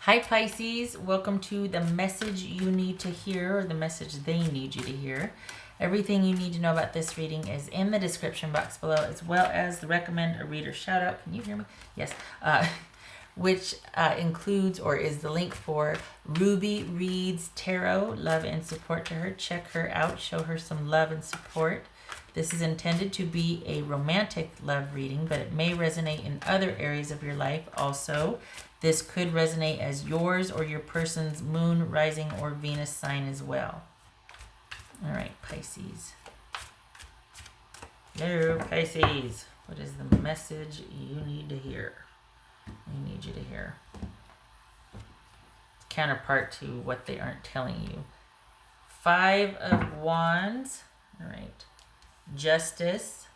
Hi Pisces, welcome to the message you need to hear, or the message they need you to hear. Everything you need to know about this reading is in the description box below, as well as the recommend a reader shout out. Can you hear me? Yes. Which includes or is the link for Ruby Reads Tarot, love and support to her. Check her out, show her some love and support. This is intended to be a romantic love reading, but it may resonate in other areas of your life also. This could resonate as yours or your person's moon, rising, or Venus sign as well. All right, Pisces. Hello, Pisces. What is the message you need to hear? I need you to hear. Counterpart to what they aren't telling you. 5 of Wands. All right. Justice.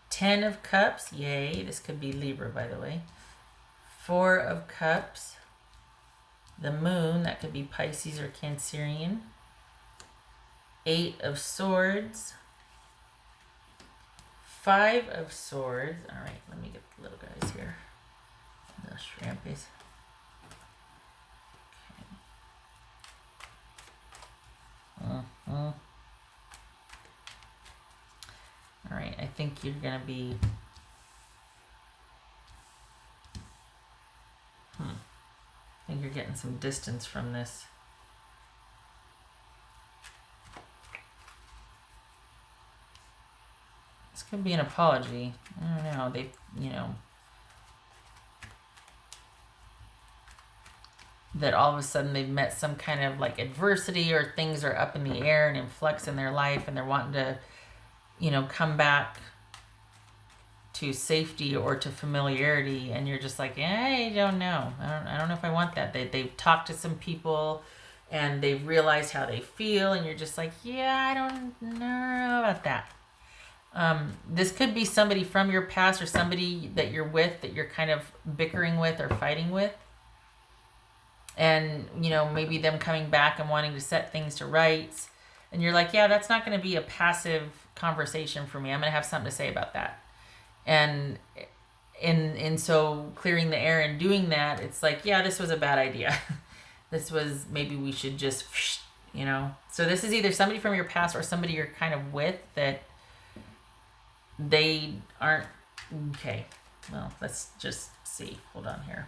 10 of Cups. Yay. This could be Libra, by the way. 4 of Cups. The Moon. That could be Pisces or Cancerian. 8 of Swords. 5 of Swords. All right, let me get the little guys here. The shrimpies. Okay. All right, I think you're going to be... I think you're getting some distance from this. This could be an apology. I don't know. They, that all of a sudden they've met some kind of like adversity, or things are up in the air and in flux in their life, and they're wanting to, come back to safety or to familiarity, and you're just like, I don't know. I don't know if I want that. They've talked to some people and they've realized how they feel, and you're just like, yeah, I don't know about that. This could be somebody from your past, or somebody that you're with that you're kind of bickering with or fighting with. And, maybe them coming back and wanting to set things to rights. And you're like, yeah, that's not going to be a passive conversation for me. I'm going to have something to say about that. And so clearing the air and doing that, it's like, yeah, this was a bad idea. This was, maybe we should just, So this is either somebody from your past or somebody you're kind of with that they aren't, okay. Well, let's just see. Hold on here.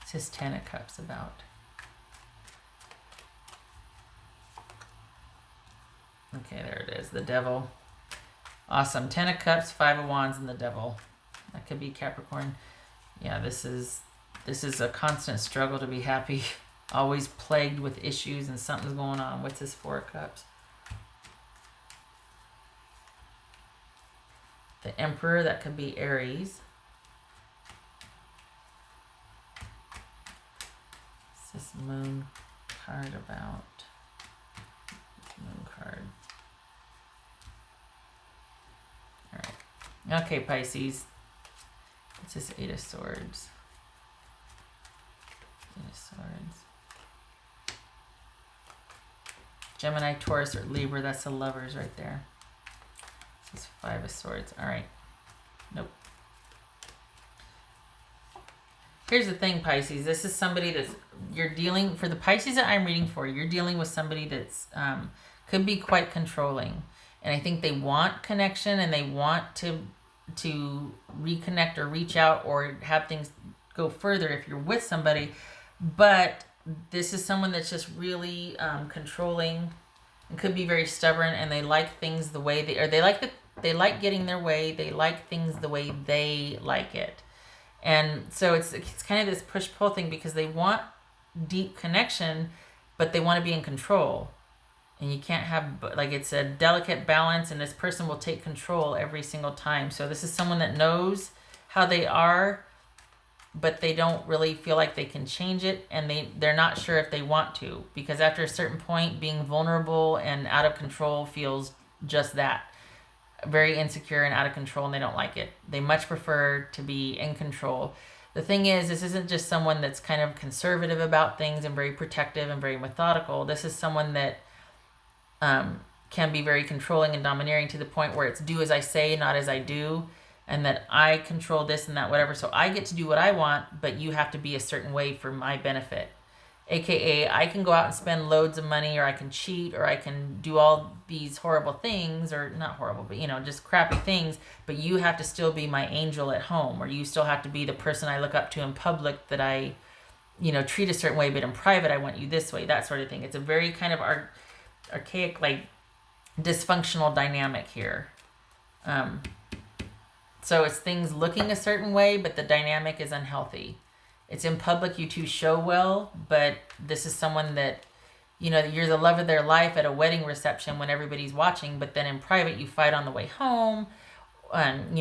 It's his 10 of Cups about. Okay, there it is. The Devil. Awesome. 10 of Cups, 5 of Wands, and the Devil. That could be Capricorn. Yeah, this is a constant struggle to be happy. Always plagued with issues and something's going on. What's this 4 of Cups? The Emperor, that could be Aries. What's this Moon card about? Moon card. All right. Okay, Pisces. It's this 8 of Swords. 8 of Swords. Gemini, Taurus, or Libra. That's the Lovers right there. This is 5 of Swords. All right. Nope. Here's the thing, Pisces. This is somebody that's, you're dealing, for the Pisces that I'm reading for, you're dealing with somebody that's could be quite controlling. And I think they want connection, and they want to reconnect or reach out or have things go further if you're with somebody. But this is someone that's just really controlling and could be very stubborn, and they like things the way they like getting their way. They like things the way they like it. And so it's kind of this push-pull thing, because they want deep connection, but they want to be in control. And you can't have, like, it's a delicate balance, and this person will take control every single time. So this is someone that knows how they are, but they don't really feel like they can change it, and they're not sure if they want to, because after a certain point, being vulnerable and out of control feels just that. Very insecure and out of control, and they don't like it. They much prefer to be in control. The thing is, this isn't just someone that's kind of conservative about things and very protective and very methodical. This is someone that can be very controlling and domineering, to the point where it's do as I say, not as I do. and that I control this and that, whatever. So I get to do what I want, but you have to be a certain way for my benefit. AKA, I can go out and spend loads of money, or I can cheat, or I can do all these horrible things, or not horrible, but just crappy things, but you have to still be my angel at home, or you still have to be the person I look up to in public that I, treat a certain way, but in private, I want you this way, that sort of thing. It's a very kind of archaic, like, dysfunctional dynamic here. So it's things looking a certain way, but the dynamic is unhealthy. It's in public, you two show well, but this is someone that, you're the love of their life at a wedding reception when everybody's watching, but then in private you fight on the way home, and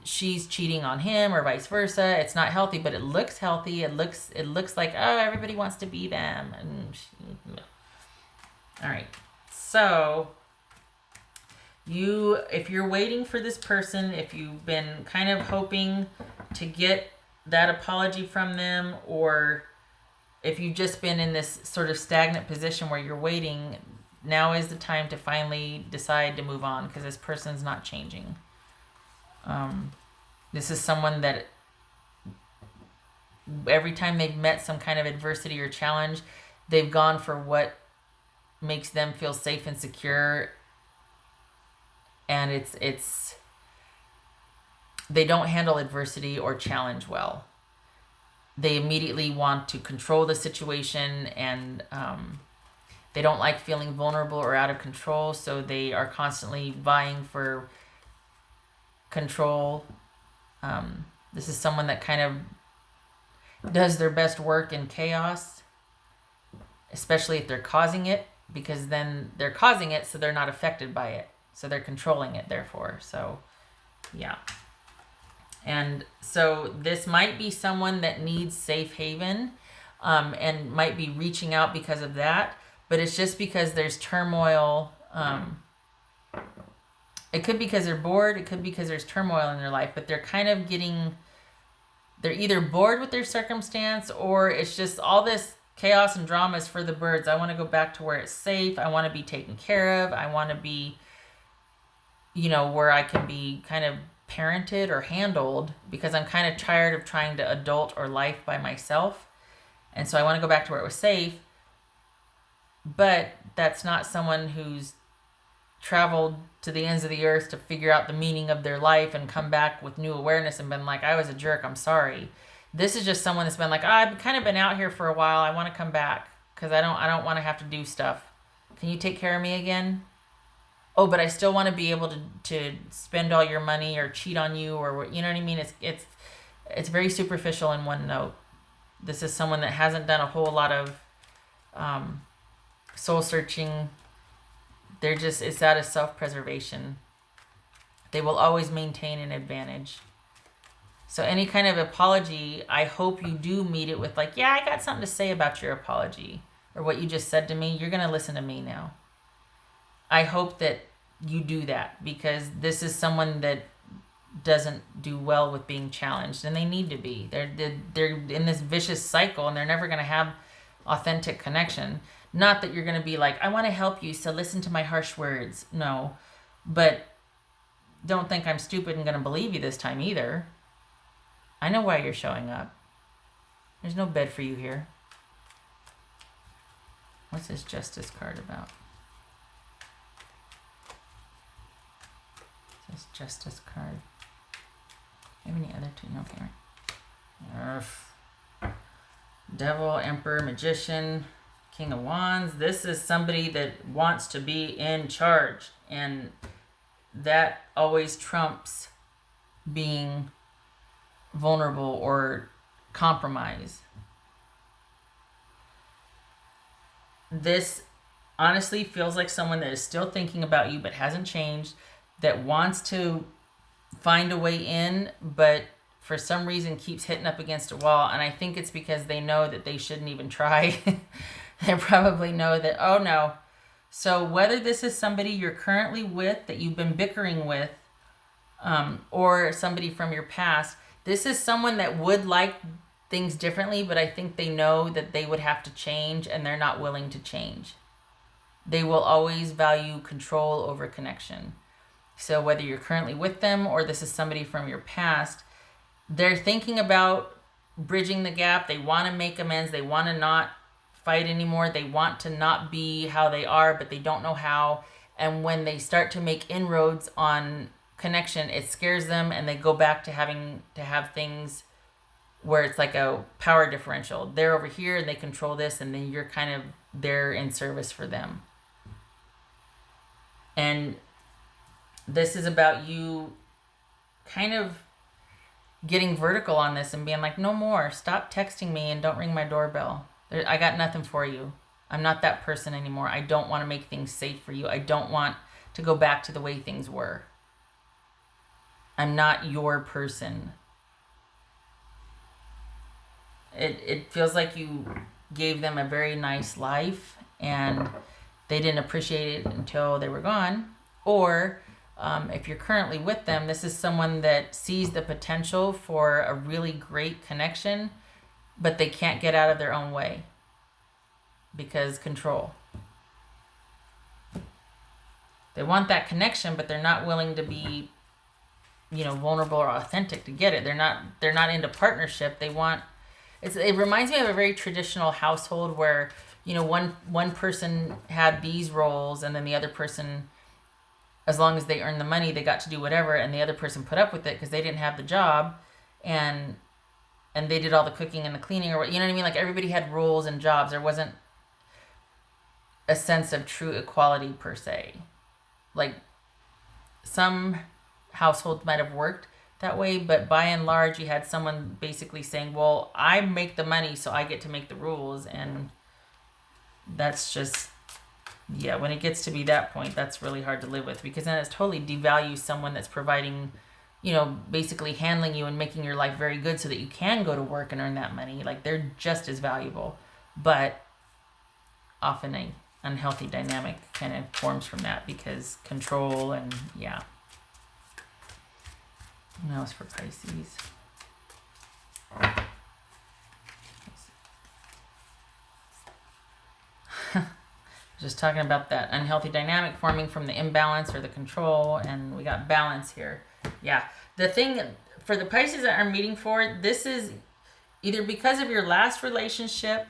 she's cheating on him or vice versa. It's not healthy, but it looks healthy. It looks like, oh, everybody wants to be them. All right. So if you're waiting for this person, if you've been kind of hoping to get that apology from them, or if you've just been in this sort of stagnant position where you're waiting, now is the time to finally decide to move on, because this person's not changing. This is someone that every time they've met some kind of adversity or challenge, they've gone for what makes them feel safe and secure, and it's they don't handle adversity or challenge well. They immediately want to control the situation, and they don't like feeling vulnerable or out of control, so they are constantly vying for control. This is someone that kind of does their best work in chaos, especially if they're causing it, because then they're causing it so they're not affected by it. So they're controlling it, therefore. So, yeah. And so this might be someone that needs safe haven, and might be reaching out because of that. But it's just because there's turmoil. It could be because they're bored. It could be because there's turmoil in their life. But they're kind of they're either bored with their circumstance, or it's just all this chaos and drama is for the birds. I want to go back to where it's safe. I want to be taken care of. I want to be, where I can be kind of parented or handled, because I'm kind of tired of trying to adult or life by myself. And so I want to go back to where it was safe. But that's not someone who's traveled to the ends of the earth to figure out the meaning of their life and come back with new awareness and been like, I was a jerk, I'm sorry. This is just someone that's been like, I've kind of been out here for a while, I want to come back because I don't want to have to do stuff. Can you take care of me again? Oh, but I still want to be able to spend all your money or cheat on you, or you know what I mean? It's very superficial in one note. This is someone that hasn't done a whole lot of soul searching. It's out of self-preservation. They will always maintain an advantage. So any kind of apology, I hope you do meet it with like, yeah, I got something to say about your apology, or what you just said to me. You're going to listen to me now. I hope that you do that, because this is someone that doesn't do well with being challenged, and they need to be. They're in this vicious cycle, and they're never going to have authentic connection. Not that you're going to be like, I want to help you, so listen to my harsh words. No, but don't think I'm stupid and going to believe you this time either. I know why you're showing up. There's no bed for you here. What's this justice card about? This justice card. Do you have any other two? No, okay, right. Devil, Emperor, Magician, King of Wands. This is somebody that wants to be in charge, and that always trumps being vulnerable or compromise. This honestly feels like someone that is still thinking about you but hasn't changed, that wants to find a way in, but for some reason keeps hitting up against a wall. And I think it's because they know that they shouldn't even try. They probably know that, oh no. So whether this is somebody you're currently with that you've been bickering with, or somebody from your past, this is someone that would like things differently, but I think they know that they would have to change, and they're not willing to change. They will always value control over connection. So whether you're currently with them or this is somebody from your past, they're thinking about bridging the gap. They want to make amends. They want to not fight anymore. They want to not be how they are, but they don't know how. And when they start to make inroads on connection, it scares them, and they go back to having to have things where it's like a power differential. They're over here and they control this, and then you're kind of there in service for them. And this is about you kind of getting vertical on this and being like, no more. Stop texting me and don't ring my doorbell. I got nothing for you. I'm not that person anymore. I don't want to make things safe for you. I don't want to go back to the way things were. I'm not your person. It feels like you gave them a very nice life and they didn't appreciate it until they were gone. Or if you're currently with them, this is someone that sees the potential for a really great connection, but they can't get out of their own way because control. They want that connection, but they're not willing to be, vulnerable or authentic to get it. They're not into partnership. They want. It reminds me of a very traditional household where, one person had these roles, and then the other person, as long as they earned the money, they got to do whatever, and the other person put up with it because they didn't have the job, and they did all the cooking and the cleaning, or what, you know what I mean? Like, everybody had roles and jobs. There wasn't a sense of true equality per se. Like, some households might have worked that way, but by and large, you had someone basically saying, well, I make the money, so I get to make the rules. And that's just, when it gets to be that point, that's really hard to live with, because then it's totally devalues someone that's providing, basically handling you and making your life very good so that you can go to work and earn that money. Like, they're just as valuable, but often a unhealthy dynamic kind of forms from that because control and Now it's for Pisces. Just talking about that unhealthy dynamic forming from the imbalance or the control, and we got balance here. Yeah. The thing for the Pisces that I'm reading for, this is either because of your last relationship,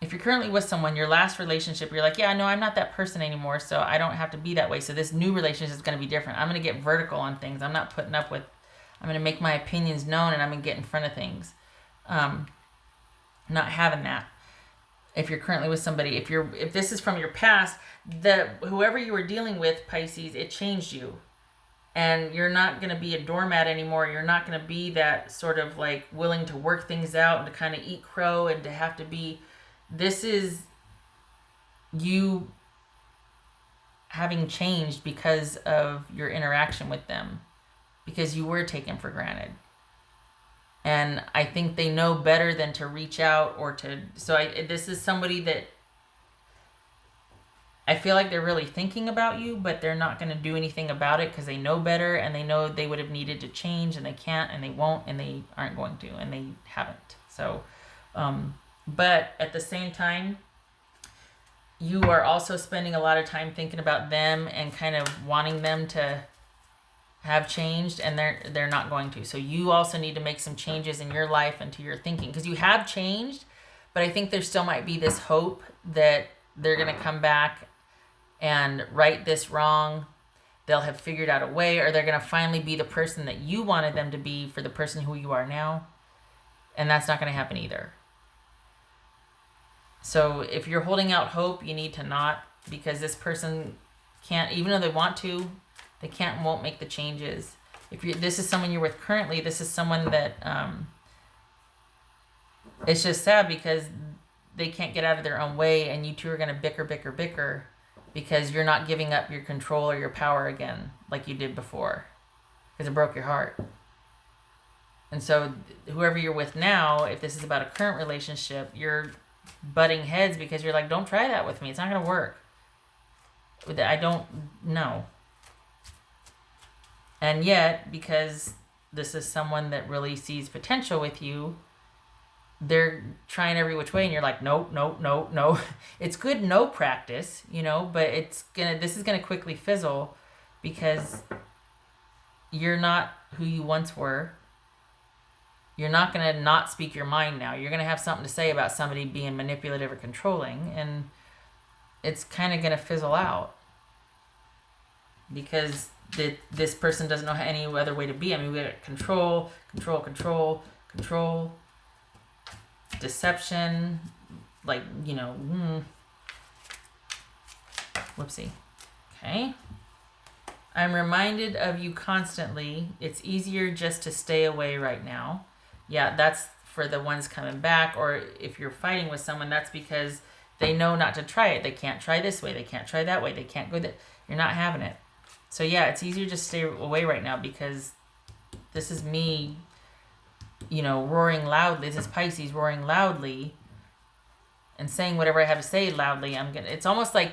if you're currently with someone, your last relationship, you're like, yeah, no, I'm not that person anymore, so I don't have to be that way. So this new relationship is going to be different. I'm going to get vertical on things. I'm not putting up with, I'm going to make my opinions known, and I'm going to get in front of things. Not having that. If you're currently with somebody, if this is from your past, whoever you were dealing with, Pisces, it changed you. And you're not going to be a doormat anymore. You're not going to be that sort of like willing to work things out and to kind of eat crow and to have to be. This is you having changed because of your interaction with them, because you were taken for granted. And I think they know better than to reach out or to. So this is somebody that I feel like they're really thinking about you, but they're not going to do anything about it because they know better, and they know they would have needed to change, and they can't, and they won't, and they aren't going to, and they haven't. So, but at the same time, you are also spending a lot of time thinking about them and kind of wanting them to have changed, and they're not going to. So you also need to make some changes in your life and to your thinking, because you have changed, but I think there still might be this hope that they're going to come back and right this wrong. They'll have figured out a way, or they're going to finally be the person that you wanted them to be for the person who you are now. And that's not going to happen either. So if you're holding out hope, you need to not, because this person can't, even though they want to, they can't and won't make the changes. This is someone you're with currently, this is someone that it's just sad because they can't get out of their own way, and you two are going to bicker because you're not giving up your control or your power again like you did before, because it broke your heart. And so whoever you're with now, if this is about a current relationship, you're butting heads because you're like, don't try that with me. It's not going to work. I don't know. And yet, because this is someone that really sees potential with you, they're trying every which way, and you're like, nope, nope, nope, no. It's good no practice, you know, but this is gonna quickly fizzle because you're not who you once were. You're not gonna not speak your mind now. You're gonna have something to say about somebody being manipulative or controlling, and it's kind of gonna fizzle out because this person doesn't know any other way to be. I mean, we got control, control, control, control, deception, like, you know, whoopsie. Okay. I'm reminded of you constantly. It's easier just to stay away right now. Yeah, that's for the ones coming back, or if you're fighting with someone, that's because they know not to try it. They can't try this way. They can't try that way. They can't go that. You're not having it. So yeah, it's easier just to stay away right now because this is me, you know, roaring loudly. This is Pisces roaring loudly and saying whatever I have to say loudly. It's almost like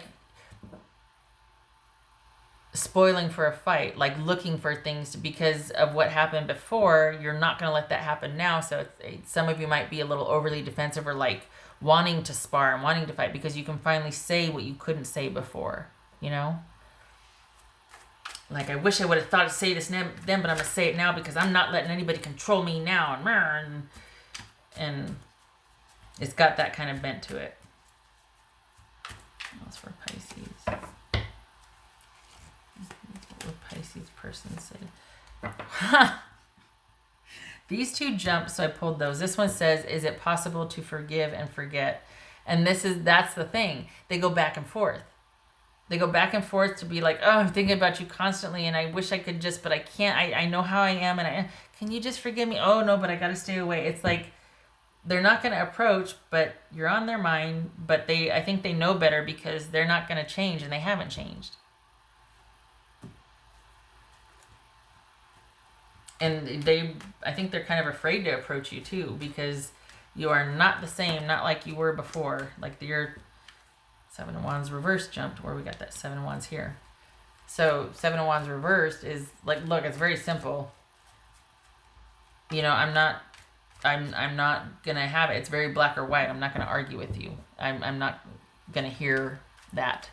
spoiling for a fight, like looking for things because of what happened before. You're not going to let that happen now. So some of you might be a little overly defensive or like wanting to spar and wanting to fight because you can finally say what you couldn't say before, you know? Like, I wish I would have thought to say this then, but I'm going to say it now because I'm not letting anybody control me now. And it's got that kind of bent to it. That's for Pisces. What Pisces person said. These two jumped, so I pulled those. This one says, is it possible to forgive and forget? And that's the thing. They go back and forth. They go back and forth to be like, oh, I'm thinking about you constantly, and I wish I could just, but I can't. I know how I am, and can you just forgive me? Oh, no, but I got to stay away. It's like they're not going to approach, but you're on their mind, but I think they know better because they're not going to change, and they haven't changed. And I think they're kind of afraid to approach you too because you are not the same, not like you were before. Like your Seven of Wands reversed jumped where we got that Seven of Wands here. So Seven of Wands reversed is like, look, it's very simple. You know, I'm not gonna have it. It's very black or white. I'm not gonna argue with you. I'm not gonna hear that.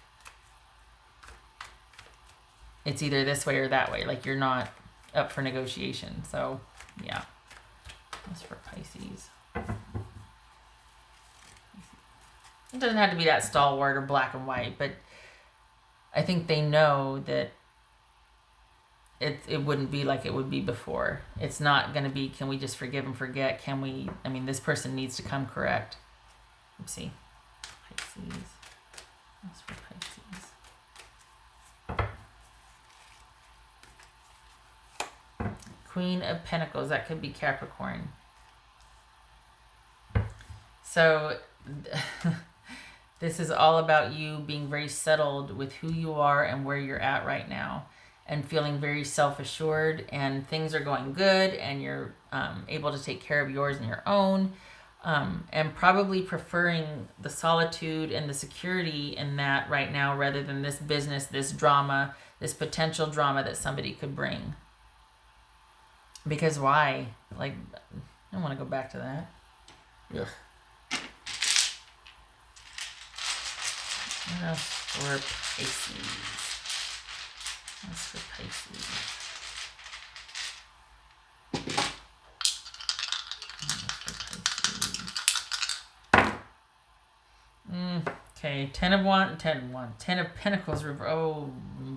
It's either this way or that way. Like you're not up for negotiation. So yeah, that's for Pisces. It doesn't have to be that stalwart or black and white, but I think they know that it wouldn't be like it would be before. It's not going to be, can we just forgive and forget? This person needs to come correct. Let's see. Pisces. That's for Pisces. Queen of Pentacles. That could be Capricorn. So this is all about you being very settled with who you are and where you're at right now and feeling very self-assured, and things are going good, and you're able to take care of yours and your own, and probably preferring the solitude and the security in that right now rather than this business, this drama, this potential drama that somebody could bring. Because why? Like, I don't want to go back to that. Ugh. What else for Pisces? What's for Pisces? Okay, Ten of Pentacles reverse. Oh,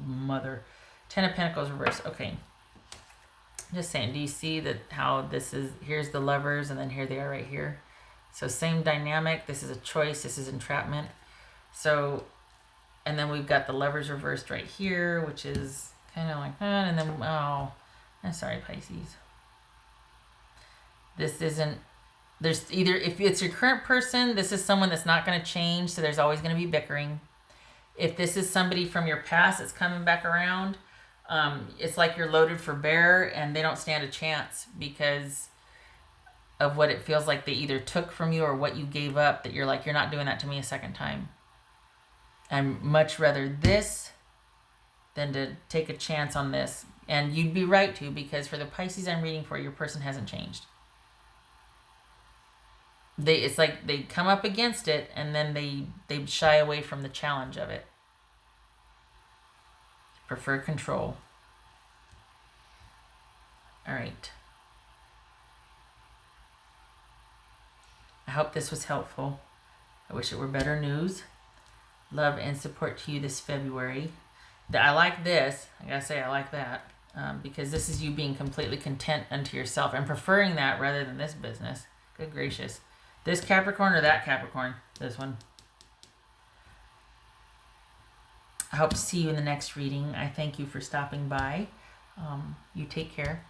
mother. Ten of Pentacles reverse. Okay. Just saying, do you see that how this is, here's the Lovers, and then here they are right here. So same dynamic. This is a choice. This is entrapment. So, and then we've got the Lovers reversed right here, which is kind of like that. And then, oh, I'm sorry, Pisces. This isn't, there's either, if it's your current person, this is someone that's not going to change. So there's always going to be bickering. If this is somebody from your past that's coming back around, it's like you're loaded for bear and they don't stand a chance because of what it feels like they either took from you or what you gave up, that you're like, you're not doing that to me a second time. I'd much rather this than to take a chance on this. And you'd be right to, because for the Pisces I'm reading for, your person hasn't changed. it's like they come up against it and then they shy away from the challenge of it. Prefer control. All right. I hope this was helpful. I wish it were better news. Love and support to you this February. I like this. I gotta say, I like that. Because this is you being completely content unto yourself and preferring that rather than this business. Good gracious. This Capricorn or that Capricorn? This one. I hope to see you in the next reading. I thank you for stopping by. You take care.